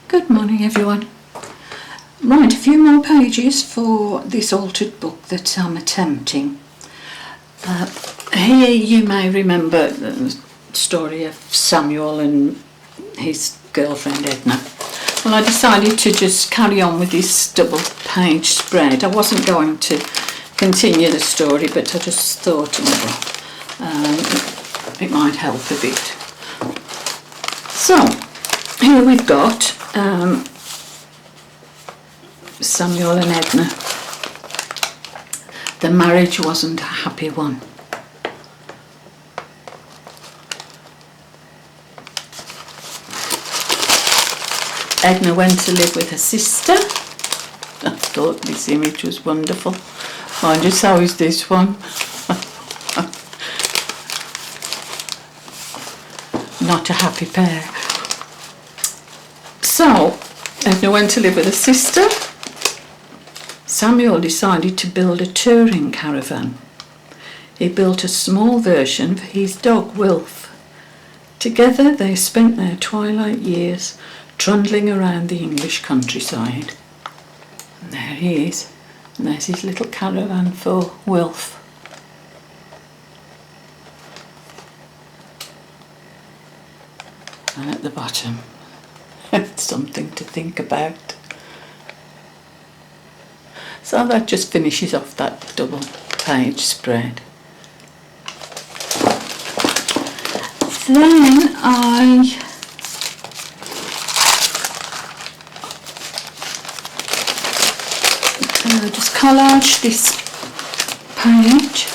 Good morning everyone. Right, a few more pages for this altered book that I'm attempting. Here you may remember the story of Samuel and his girlfriend Edna. Well, I decided to just carry on with this double page spread. I wasn't going to continue the story, but I just thought it might help a bit. So here we've got Samuel and Edna. The marriage wasn't a happy one. Edna went to live with her sister. I thought this image was wonderful. Mind you, so is this one. Not a happy pair. So, Edna went to live with her sister. Samuel decided to build a touring caravan. He built a small version for his dog Wilf. Together they spent their twilight years trundling around the English countryside. And there he is. And there's his little caravan for Wilf. And at the bottom, something to think about. So that just finishes off that double page spread. Then I just collage this page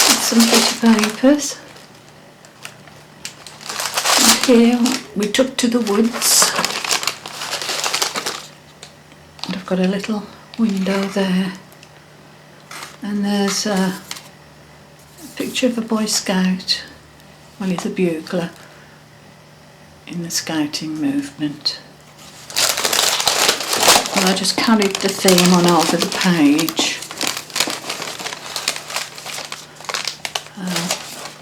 with some pretty papers. And here we took to the woods. And I've got a little window there. And there's a picture of a Boy Scout. Well, he's a bugler in the scouting movement. And I just carried the theme on over the page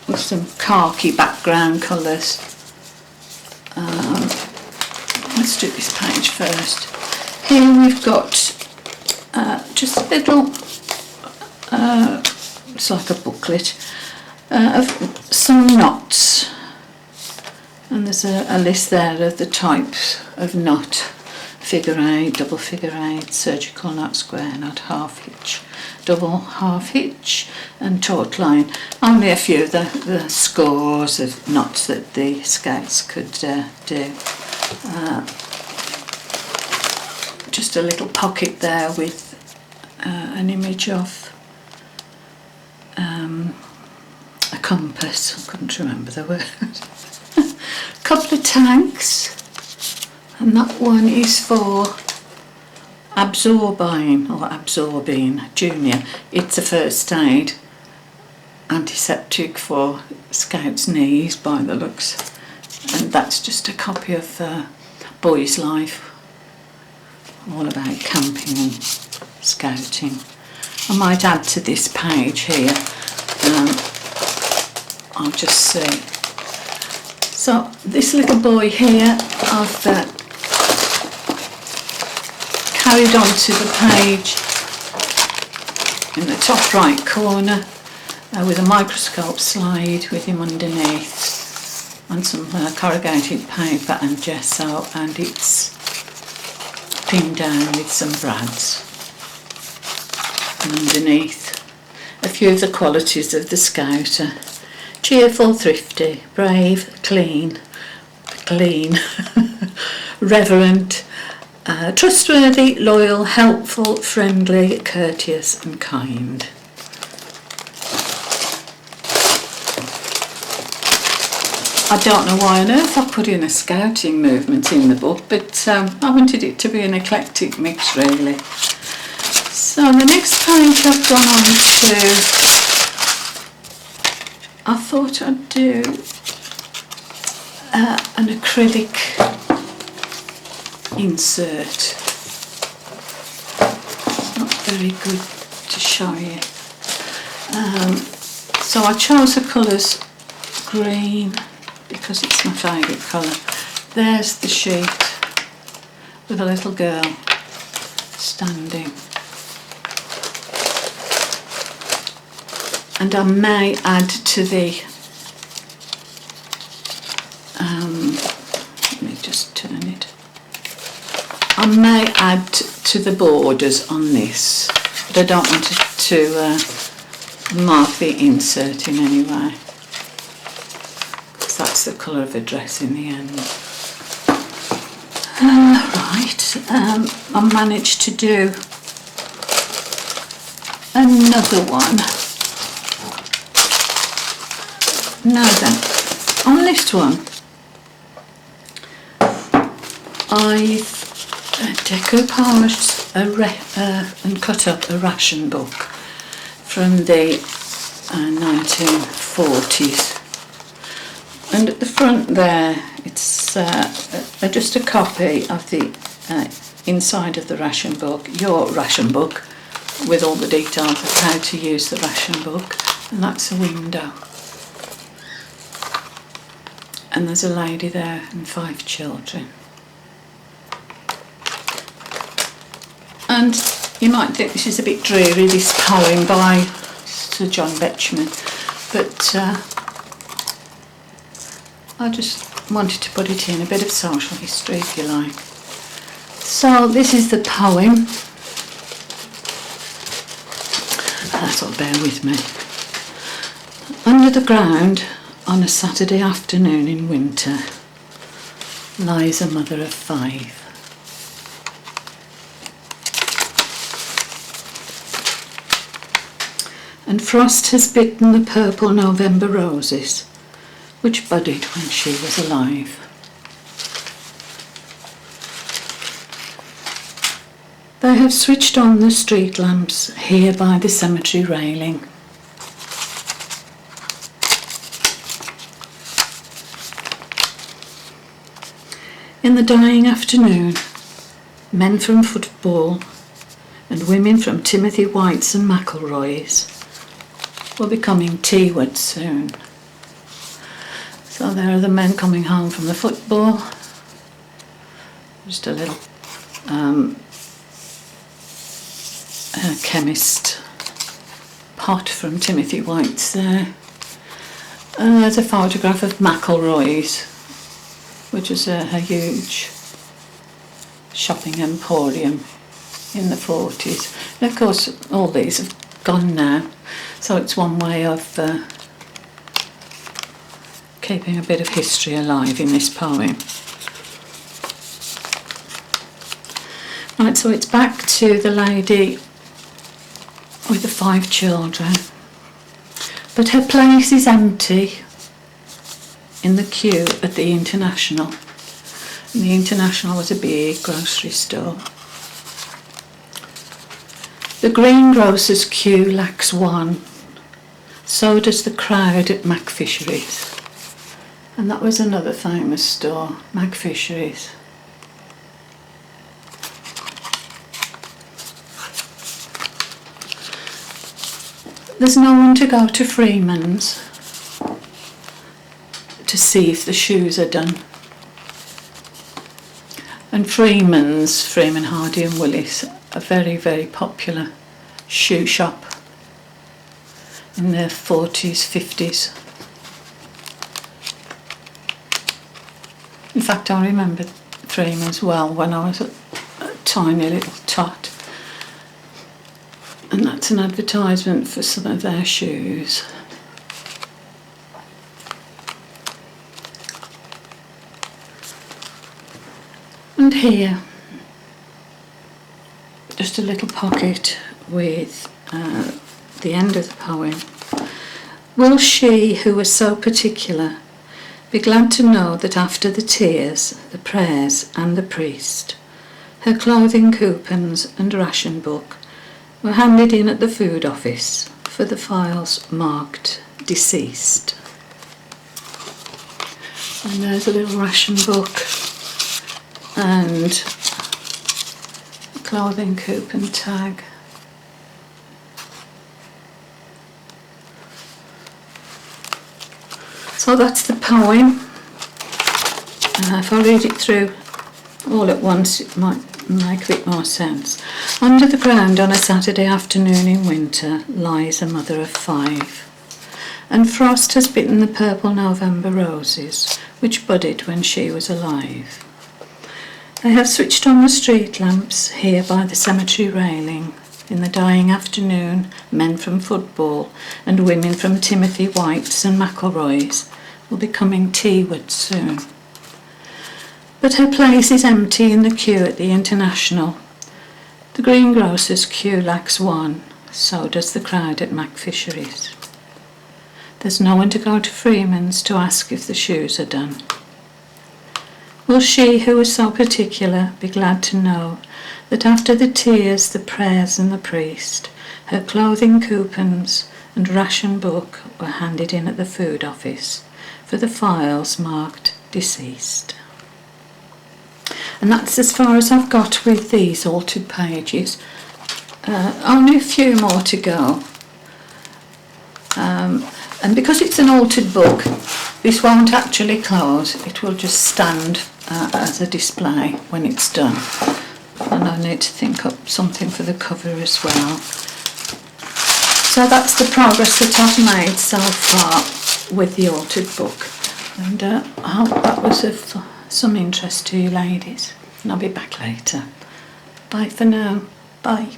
with some khaki background colours. Let's do this page first. Here we've got just a little, it's like a booklet, of some knots. And there's a list there of the types of knot. Figure eight, double figure eight, surgical knot, square knot, half hitch, double half hitch and taut line. Only a few of the scores of knots that the scouts could do. Just a little pocket there with an image of a compass. I couldn't remember the word. A couple of tanks. And that one is for Absorbine or Absorbine Junior. It's a first aid antiseptic for Scouts' knees by the looks. And that's just a copy of Boy's Life, all about camping and scouting. I might add to this page here. I'll just see. So this little boy here, I've carried on to the page in the top right corner with a microscope slide with him underneath and some corrugated paper and gesso, and it's pinned down with some brads. And underneath a few of the qualities of the Scouter: cheerful, thrifty, brave, clean, reverent, trustworthy, loyal, helpful, friendly, courteous and kind. I don't know why on earth I put in a scouting movement in the book, but I wanted it to be an eclectic mix really. So the next page I've gone on to, I thought I'd do an acrylic insert. Not very good to show you. So I chose the colours green because it's my favourite colour. There's the sheet with a little girl standing. And I may add to the, let me just turn it. I may add to the borders on this, but I don't want to mark the insert in any way, because that's the colour of the dress in the end. I managed to do another one. Now then, on this one, I've decoupaged and cut up a ration book from the 1940s. And at the front there, it's just a copy of the inside of the ration book, your ration book, with all the details of how to use the ration book. And that's a window. And there's a lady there and 5 children. And you might think this is a bit dreary, this poem by Sir John Betjeman, but I just wanted to put it in, a bit of social history if you like. So this is the poem. That's all, bear with me. Under the ground, on a Saturday afternoon in winter, lies a mother of 5. And frost has bitten the purple November roses, which budded when she was alive. They have switched on the street lamps here by the cemetery railing. In the dying afternoon, men from football and women from Timothy White's and McElroy's will be coming teaward soon. So there are the men coming home from the football. Just a little chemist pot from Timothy White's there. There's a photograph of McElroy's, which is a huge shopping emporium in the 40s. And of course all these have gone now, so it's one way of keeping a bit of history alive in this poem. Right, so it's back to the lady with the 5 children, but her place is empty in the queue at the International. And the International was a big grocery store. The greengrocer's queue lacks one, so does the crowd at McFisheries. And that was another famous store, McFisheries. There's no one to go to Freeman's to see if the shoes are done. And Freeman's, Freeman, Hardy and Willis, a very, very popular shoe shop in the 40s, 50s. In fact, I remember Freeman's well when I was a tiny little tot. And that's an advertisement for some of their shoes. And here, just a little pocket with the end of the poem. Will she, who was so particular, be glad to know that after the tears, the prayers and the priest, her clothing coupons and ration book were handed in at the food office for the files marked deceased. And there's a little ration book and a clothing coupon tag. So that's the poem. If I read it through all at once it might make a bit more sense. Under the ground on a Saturday afternoon in winter lies a mother of 5, and frost has bitten the purple November roses which budded when she was alive. They have switched on the street lamps here by the cemetery railing. In the dying afternoon, men from football and women from Timothy White's and McElroy's will be coming teaward soon. But her place is empty in the queue at the International. The greengrocer's queue lacks one, so does the crowd at McFishery's. There's no one to go to Freeman's to ask if the shoes are done. Will she, who was so particular, be glad to know that after the tears, the prayers and the priest, her clothing coupons and ration book were handed in at the food office for the files marked deceased. And that's as far as I've got with these altered pages. Only a few more to go. And because it's an altered book, this won't actually close. It will just stand as a display when it's done. And I need to think up something for the cover as well. So that's the progress that I've made so far with the altered book. And I hope that was of some interest to you ladies, and I'll be back later. Bye for now. Bye.